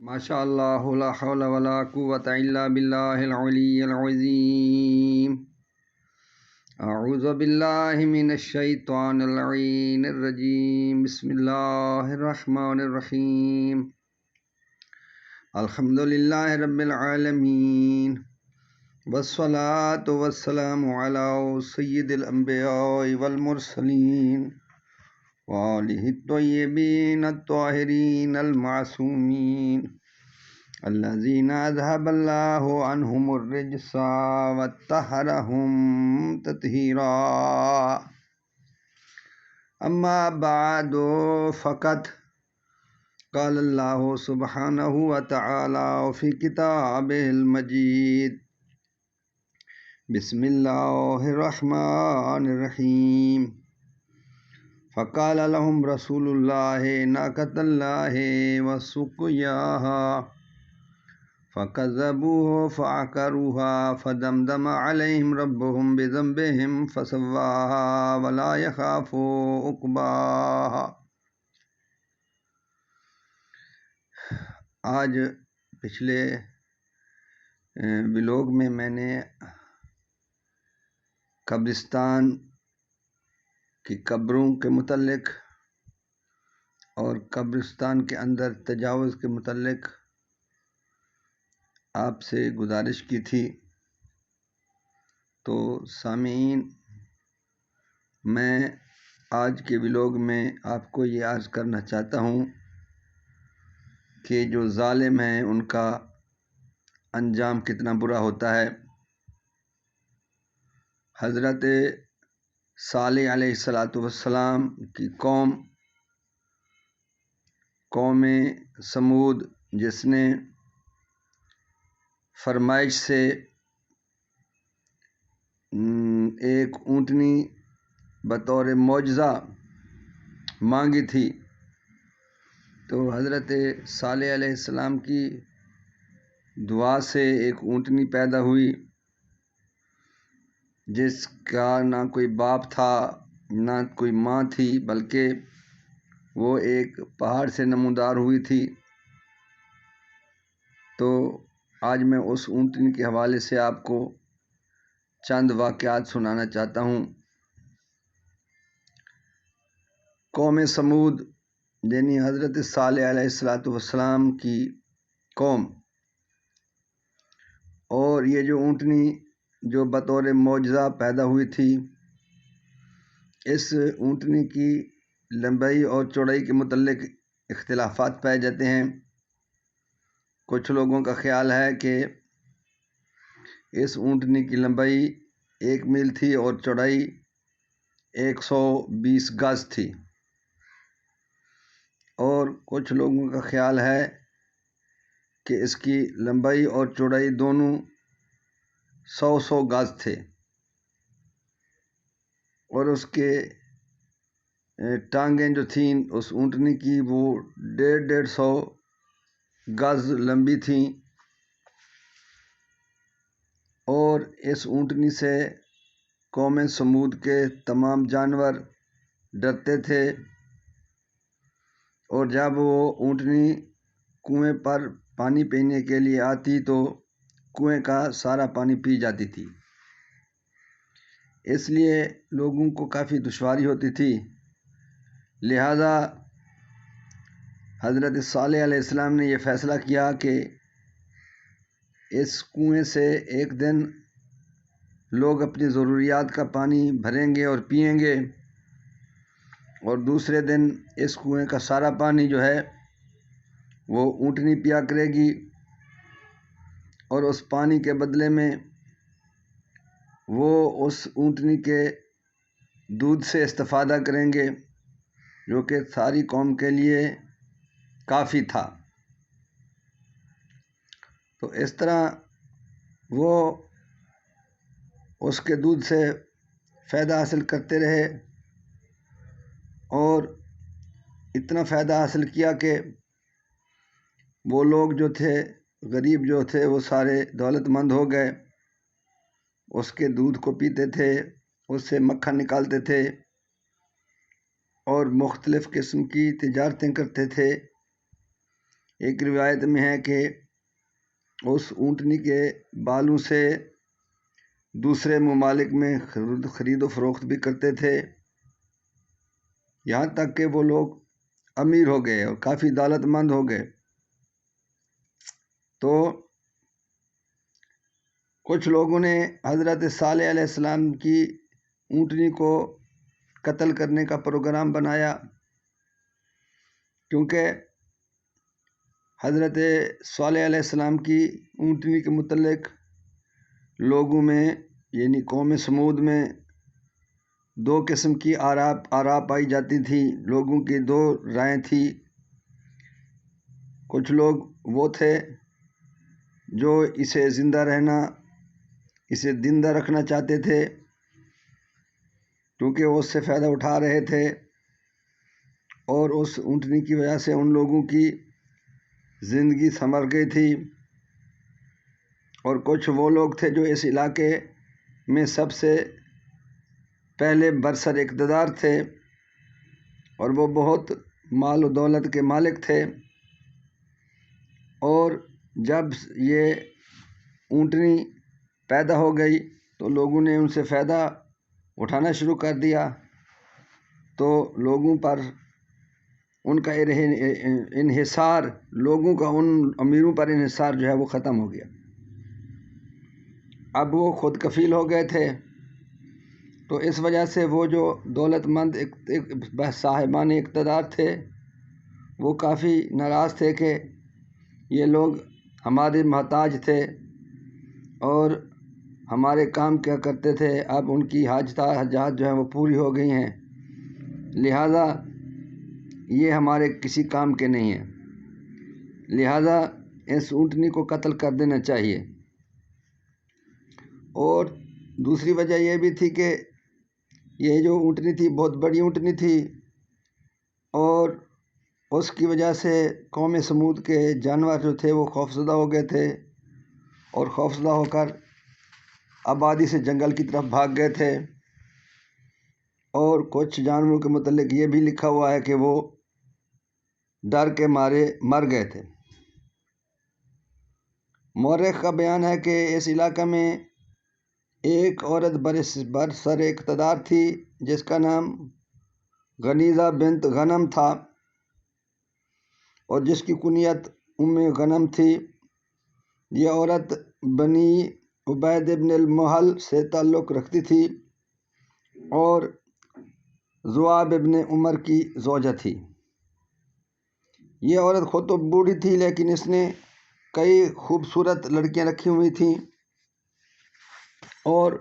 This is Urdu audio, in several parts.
ماشاء اللہ لا حول ولا قوۃ الا باللہ العلی العظیم۔ اعوذ باللہ من الشیطان اللعین الرجیم۔ بسم اللہ الرحمن الرحیم۔ الحمد للہ رب العالمین والصلاة والسلام علی سید الانبیاء والمرسلین وآلہ الطیبین الطاہرین المعصومین الذین اذھب اللہ عنہم الرجس وطہرہم تطہیرا۔ اما بعد فقد قال اللہ سبحانہ وتعالی فی کتابہ المجید۔ بسم اللہ الرحمن الرحیم۔ فقال لهم رسول اللہ ناقۃ اللہ وسقیاها فکذبوه فعقروها فدمدم علیہم ربهم بذنبهم فسواها ولا يخاف عقباها۔ آج پچھلے ولاگ میں نے قبرستان کی قبروں کے متعلق اور قبرستان کے اندر تجاوز کے متعلق آپ سے گزارش کی تھی۔ تو سامعین، میں آج کے ولاگ میں آپ کو یہ عرض کرنا چاہتا ہوں کہ جو ظالم ہیں ان کا انجام کتنا برا ہوتا ہے۔ حضرت صالح علیہ السلام کی قوم سمود، جس نے فرمائش سے ایک اونٹنی بطور معجزہ مانگی تھی، تو حضرت صالح علیہ السلام کی دعا سے ایک اونٹنی پیدا ہوئی، جس کا نہ کوئی باپ تھا نہ کوئی ماں تھی، بلکہ وہ ایک پہاڑ سے نمودار ہوئی تھی۔ تو آج میں اس اونٹنی کے حوالے سے آپ کو چند واقعات سنانا چاہتا ہوں۔ قوم سمود یعنی حضرت صالح علیہ السلام کی قوم، اور یہ جو اونٹنی جو بطور معجزہ پیدا ہوئی تھی، اس اونٹنی کی لمبائی اور چوڑائی کے متعلق اختلافات پائے جاتے ہیں۔ کچھ لوگوں کا خیال ہے کہ اس اونٹنی کی لمبائی 1 میل تھی اور چوڑائی 120 گز تھی، اور کچھ لوگوں کا خیال ہے کہ اس کی لمبائی اور چوڑائی دونوں 100 گز تھے، اور اس کے ٹانگیں جو تھیں اس اونٹنی کی وہ 150 گز لمبی تھیں، اور اس اونٹنی سے قوم سمود کے تمام جانور ڈرتے تھے، اور جب وہ اونٹنی کنویں پر پانی پینے کے لیے آتی تو کنویں کا سارا پانی پی جاتی تھی۔ اس لیے لوگوں کو کافی دشواری ہوتی تھی، لہذا حضرت صالح علیہ السلام نے یہ فیصلہ کیا کہ اس کنویں سے ایک دن لوگ اپنی ضروریات کا پانی بھریں گے اور پئیں گے، اور دوسرے دن اس کنویں کا سارا پانی جو ہے وہ اونٹنی پیا کرے گی، اور اس پانی کے بدلے میں وہ اس اونٹنی کے دودھ سے استفادہ کریں گے، جو کہ ساری قوم کے لیے کافی تھا۔ تو اس طرح وہ اس کے دودھ سے فائدہ حاصل کرتے رہے، اور اتنا فائدہ حاصل کیا کہ وہ لوگ جو تھے، غریب جو تھے، وہ سارے دولت مند ہو گئے، اس کے دودھ کو پیتے تھے، اس سے مکھن نکالتے تھے، اور مختلف قسم کی تجارتیں کرتے تھے، ایک روایت میں ہے کہ اس اونٹنی کے بالوں سے دوسرے ممالک میں خرید و فروخت بھی کرتے تھے، یہاں تک کہ وہ لوگ امیر ہو گئے اور کافی دولت مند ہو گئے۔ تو کچھ لوگوں نے حضرت صالح علیہ السلام کی اونٹنی کو قتل کرنے کا پروگرام بنایا، کیونکہ حضرت صالح علیہ السلام کی اونٹنی کے متعلق لوگوں میں یعنی قوم سمود میں دو قسم کی آراء پائی جاتی تھی، لوگوں کی دو رائے تھی۔ کچھ لوگ وہ تھے جو اسے زندہ رہنا، اسے زندہ رکھنا چاہتے تھے، کیونکہ وہ اس سے فائدہ اٹھا رہے تھے اور اس اونٹنی کی وجہ سے ان لوگوں کی زندگی ثمر گئی تھی۔ اور کچھ وہ لوگ تھے جو اس علاقے میں سب سے پہلے برسر اقتدار تھے اور وہ بہت مال و دولت کے مالک تھے، اور جب یہ اونٹنی پیدا ہو گئی تو لوگوں نے ان سے فائدہ اٹھانا شروع کر دیا، تو لوگوں پر ان کا انحصار، لوگوں کا ان امیروں پر انحصار جو ہے وہ ختم ہو گیا۔ اب وہ خود کفیل ہو گئے تھے، تو اس وجہ سے وہ جو دولت مند صاحبان اقتدار تھے وہ کافی ناراض تھے کہ یہ لوگ ہمارے محتاج تھے اور ہمارے کام کیا کرتے تھے، اب ان کی حاجات جو ہیں وہ پوری ہو گئی ہیں، لہذا یہ ہمارے کسی کام کے نہیں ہیں، لہذا اس اونٹنی کو قتل کر دینا چاہیے۔ اور دوسری وجہ یہ بھی تھی کہ یہ جو اونٹنی تھی بہت بڑی اونٹنی تھی، اور اس کی وجہ سے قوم سمود کے جانور جو تھے وہ خوفزدہ ہو گئے تھے، اور خوفزدہ ہو کر آبادی سے جنگل کی طرف بھاگ گئے تھے، اور کچھ جانوروں کے متعلق یہ بھی لکھا ہوا ہے کہ وہ ڈر کے مارے مر گئے تھے۔ مورخ کا بیان ہے کہ اس علاقے میں ایک عورت برسر اقتدار تھی جس کا نام غنیزہ بنت غنم تھا، اور جس کی کنیت ام غنم تھی۔ یہ عورت بنی عبید ابن المحل سے تعلق رکھتی تھی اور ذؤاب ابن عمر کی زوجہ تھی۔ یہ عورت خود تو بوڑھی تھی لیکن اس نے کئی خوبصورت لڑکیاں رکھی ہوئی تھیں، اور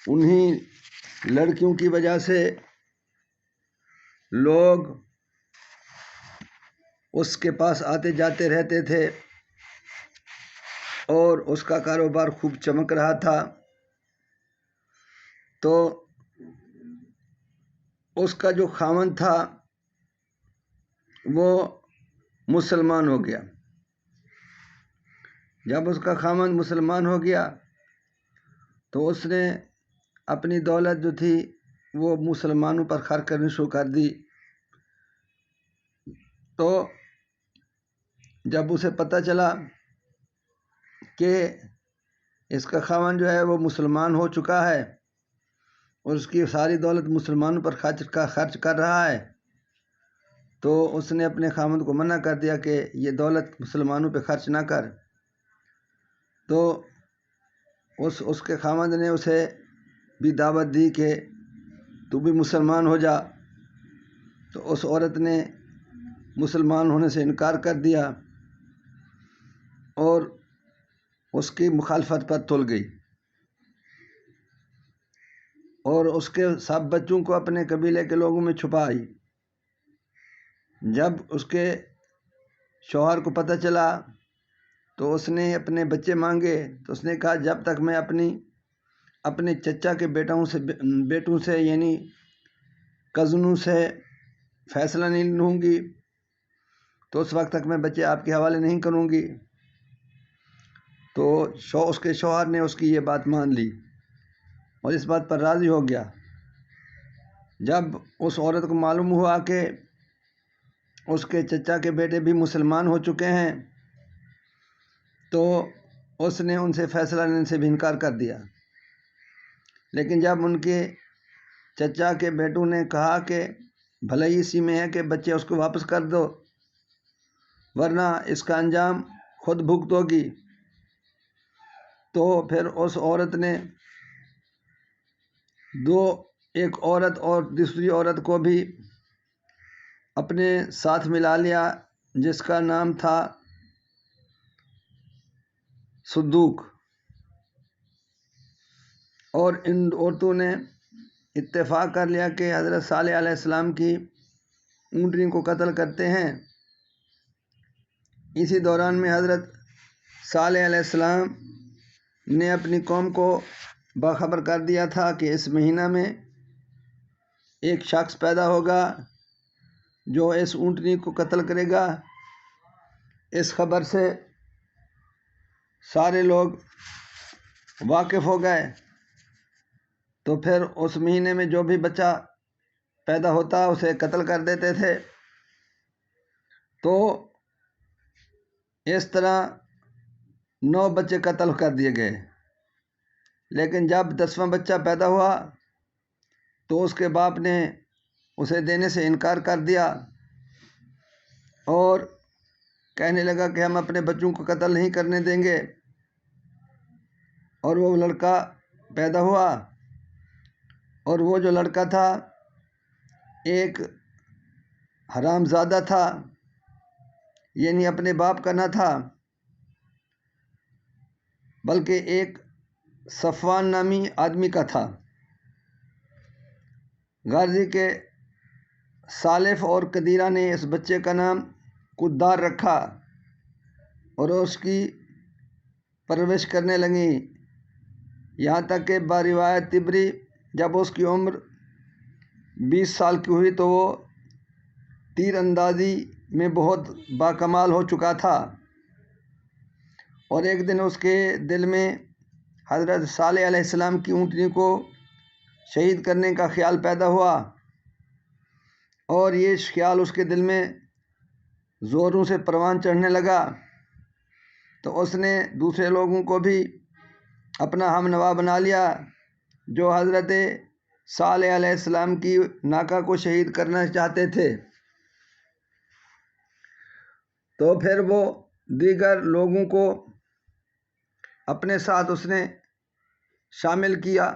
انہی لڑکیوں کی وجہ سے لوگ اس کے پاس آتے جاتے رہتے تھے اور اس کا کاروبار خوب چمک رہا تھا۔ تو اس کا جو خاوند تھا وہ مسلمان ہو گیا۔ جب اس کا خاوند مسلمان ہو گیا تو اس نے اپنی دولت جو تھی وہ مسلمانوں پر خرچ کرنی شروع کر دی۔ تو جب اسے پتہ چلا کہ اس کا خاوند جو ہے وہ مسلمان ہو چکا ہے اور اس کی ساری دولت مسلمانوں پر خرچ کر رہا ہے، تو اس نے اپنے خاوند کو منع کر دیا کہ یہ دولت مسلمانوں پہ خرچ نہ کر۔ تو اس کے خاوند نے اسے بھی دعوت دی کہ تو بھی مسلمان ہو جا، تو اس عورت نے مسلمان ہونے سے انکار کر دیا اور اس کی مخالفت پر تل گئی، اور اس کے سب بچوں کو اپنے قبیلے کے لوگوں میں چھپائی۔ جب اس کے شوہر کو پتہ چلا تو اس نے اپنے بچے مانگے، تو اس نے کہا جب تک میں اپنے چچا کے بیٹوں سے یعنی کزنوں سے فیصلہ نہیں لوں گی تو اس وقت تک میں بچے آپ کے حوالے نہیں کروں گی۔ تو اس کے شوہر نے اس کی یہ بات مان لی اور اس بات پر راضی ہو گیا۔ جب اس عورت کو معلوم ہوا کہ اس کے چچا کے بیٹے بھی مسلمان ہو چکے ہیں، تو اس نے ان سے فیصلہ لینے سے بھی انکار کر دیا۔ لیکن جب ان کے چچا کے بیٹوں نے کہا کہ بھلائی اسی میں ہے کہ بچے اس کو واپس کر دو، ورنہ اس کا انجام خود بھگتو گی، تو پھر اس عورت نے ایک عورت اور دوسری عورت کو بھی اپنے ساتھ ملا لیا، جس کا نام تھا صدوق، اور ان عورتوں نے اتفاق کر لیا کہ حضرت صالح علیہ السلام کی اونٹنی کو قتل کرتے ہیں۔ اسی دوران میں حضرت صالح علیہ السلام نے اپنی قوم کو باخبر کر دیا تھا کہ اس مہینہ میں ایک شخص پیدا ہوگا جو اس اونٹنی کو قتل کرے گا۔ اس خبر سے سارے لوگ واقف ہو گئے، تو پھر اس مہینے میں جو بھی بچہ پیدا ہوتا اسے قتل کر دیتے تھے۔ تو اس طرح 9 بچے قتل کر دیے گئے، لیکن جب 10واں بچہ پیدا ہوا تو اس کے باپ نے اسے دینے سے انکار کر دیا اور کہنے لگا کہ ہم اپنے بچوں کو قتل نہیں کرنے دیں گے، اور وہ لڑکا پیدا ہوا، اور وہ جو لڑکا تھا ایک حرام زادہ تھا، یعنی اپنے باپ کا نہ تھا، بلکہ ایک صفوان نامی آدمی کا تھا۔ غازی کے سالف اور قدیرہ نے اس بچے کا نام قدار رکھا اور اس کی پرورش کرنے لگیں، یہاں تک کہ بروایت طبری جب اس کی عمر 20 سال کی ہوئی تو وہ تیر اندازی میں بہت باکمال ہو چکا تھا، اور ایک دن اس کے دل میں حضرت صالح علیہ السلام کی اونٹنی کو شہید کرنے کا خیال پیدا ہوا، اور یہ خیال اس کے دل میں زوروں سے پروان چڑھنے لگا، تو اس نے دوسرے لوگوں کو بھی اپنا ہم نوا بنا لیا جو حضرت صالح علیہ السلام کی ناکہ کو شہید کرنا چاہتے تھے۔ تو پھر وہ دیگر لوگوں کو اپنے ساتھ اس نے شامل کیا،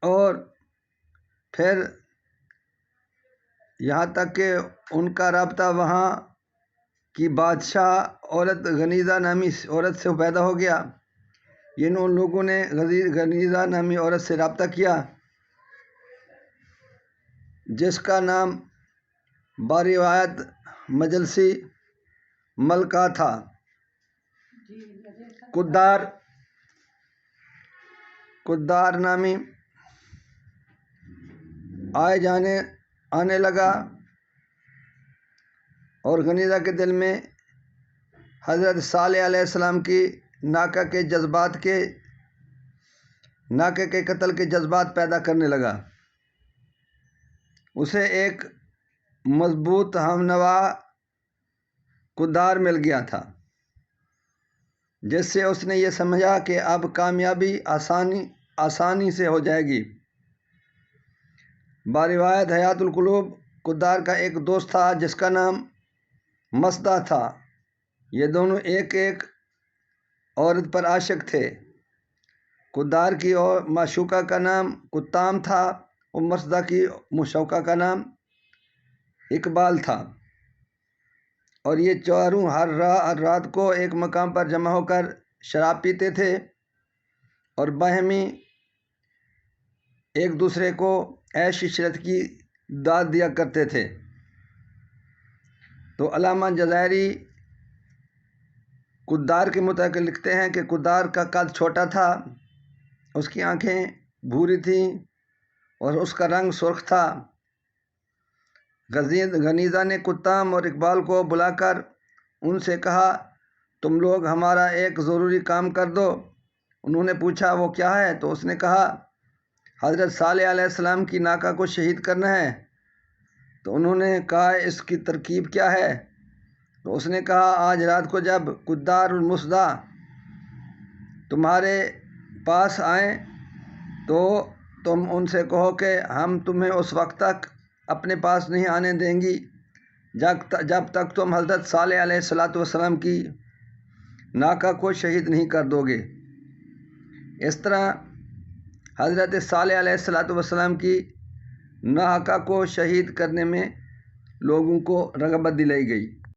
اور پھر یہاں تک کہ ان کا رابطہ وہاں کی بادشاہ عورت غنیزہ نامی عورت سے پیدا ہو گیا، یعنی ان لوگوں نے غنیزہ نامی عورت سے رابطہ کیا جس کا نام بروایت مجلسی ملکہ تھا۔ قدار نامی آنے لگا، اور غنیزہ کے دل میں حضرت صالح علیہ السلام کی ناکہ کے قتل کے جذبات پیدا کرنے لگا۔ اسے ایک مضبوط ہمنوا قدار مل گیا تھا، جس سے اس نے یہ سمجھا کہ اب کامیابی آسانی سے ہو جائے گی۔ بروایت حیات القلوب قدار کا ایک دوست تھا جس کا نام مصدع تھا، یہ دونوں ایک عورت پر عاشق تھے۔ قدار کی معشوقہ کا نام کتام تھا اور مصدع کی مشوقہ کا نام اقبال تھا، اور یہ چاروں ہر رات کو ایک مقام پر جمع ہو کر شراب پیتے تھے اور باہمی ایک دوسرے کو عیش عشرت کی داد دیا کرتے تھے۔ تو علامہ جزائری قدار کے متعلق لکھتے ہیں کہ قدار کا قد چھوٹا تھا، اس کی آنکھیں بھوری تھیں اور اس کا رنگ سرخ تھا۔ غنیزہ نے کتام اور اقبال کو بلا کر ان سے کہا، تم لوگ ہمارا ایک ضروری کام کر دو۔ انہوں نے پوچھا وہ کیا ہے؟ تو اس نے کہا حضرت صالح علیہ السلام کی ناکہ کو شہید کرنا ہے۔ تو انہوں نے کہا اس کی ترکیب کیا ہے؟ تو اس نے کہا آج رات کو جب قدار المصدع تمہارے پاس آئیں تو تم ان سے کہو کہ ہم تمہیں اس وقت تک اپنے پاس نہیں آنے دیں گی جب تک تم حضرت صالح علیہ السلام کی ناقہ کو شہید نہیں کر دو گے۔ اس طرح حضرت صالح علیہ السلام کی ناقہ کو شہید کرنے میں لوگوں کو رغبت دلائی گئی۔